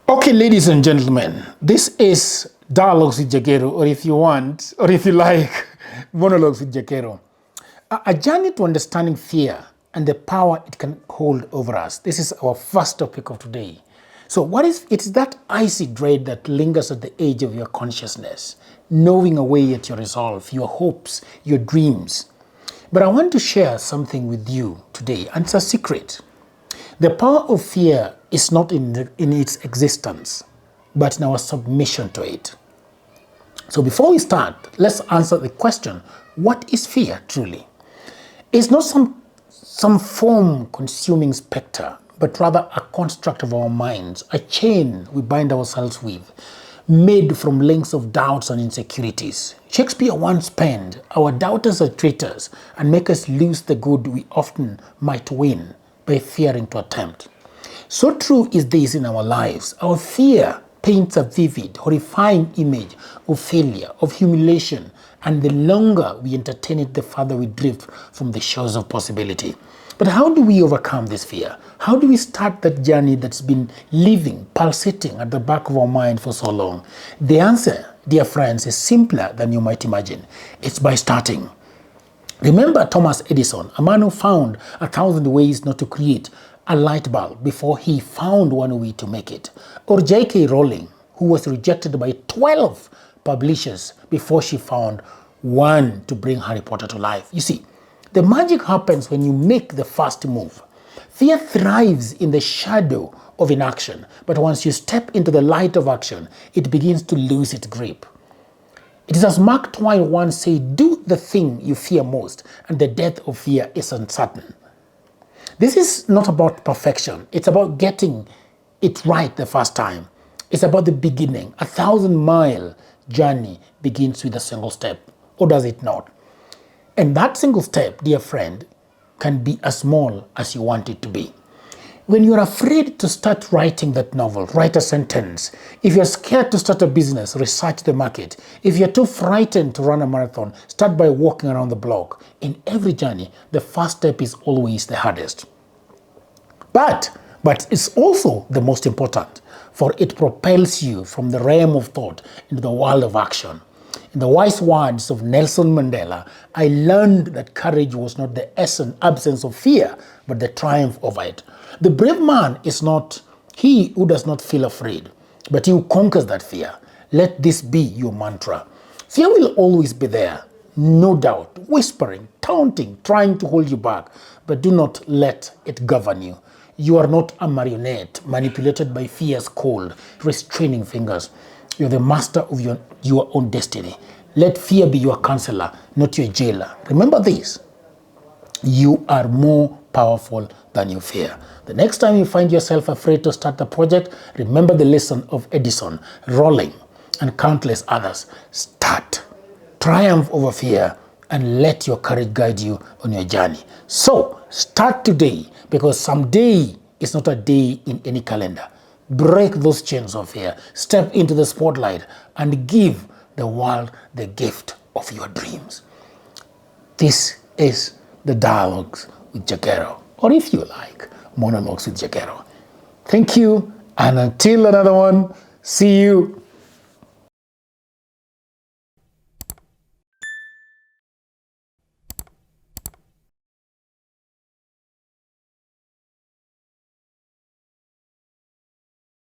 Okay, ladies and gentlemen, this is Dialogues with Jagero, or if you want, or if you like, Monologues with Jagero. A journey to understanding fear and the power it can hold over us. This is our first topic of today. So what is it's that icy dread that lingers at the edge of your consciousness, gnawing away at your resolve, your hopes, your dreams. But I want to share something with you today, and it's a secret. The power of fear is not in its existence, but in our submission to it. So before we start, let's answer the question, what is fear truly? It's not some form-consuming specter, but rather a construct of our minds, a chain we bind ourselves with, made from links of doubts and insecurities. Shakespeare once penned, "Our doubters are traitors and make us lose the good we often might win by fearing to attempt." So true is this in our lives. Our fear paints a vivid, horrifying image of failure, of humiliation, and the longer we entertain it, the farther we drift from the shores of possibility. But how do we overcome this fear? How do we start that journey that's been living, pulsating at the back of our mind for so long? The answer, dear friends, is simpler than you might imagine. It's by starting. Remember Thomas Edison, a man who found 1,000 ways not to create a light bulb before he found one way to make it. Or J.K. Rowling, who was rejected by 12 publishers before she found one to bring Harry Potter to life. You see, the magic happens when you make the first move. Fear thrives in the shadow of inaction, but once you step into the light of action, it begins to lose its grip. It is as Mark Twain once said, "Do the thing you fear most, and the death of fear is uncertain." This is not about perfection. It's about getting it right the first time. It's about the beginning. A 1,000-mile journey begins with a single step, or does it not? And that single step, dear friend, can be as small as you want it to be. When you're afraid to start writing that novel, write a sentence. If you're scared to start a business, research the market. If you're too frightened to run a marathon, start by walking around the block. In every journey, the first step is always the hardest. But it's also the most important, for it propels you from the realm of thought into the world of action. In the wise words of Nelson Mandela, I learned that courage was not the absence of fear, but the triumph over it. The brave man is not he who does not feel afraid, but he who conquers that fear. Let this be your mantra. Fear will always be there, no doubt, whispering, taunting, trying to hold you back, but do not let it govern you. You are not a marionette manipulated by fear's cold, restraining fingers. You're the master of your own destiny. Let fear be your counselor, not your jailer. Remember this. You are more powerful than your fear. The next time you find yourself afraid to start a project, remember the lesson of Edison, Rowling, and countless others. Start. Triumph over fear and let your courage guide you on your journey. So, start today, because someday is not a day in any calendar. Break those chains of fear. Step into the spotlight and give the world the gift of your dreams. This is the Dialogues with Jagero, or if you like, Monologues with Jagero. Thank you, and until another one, see you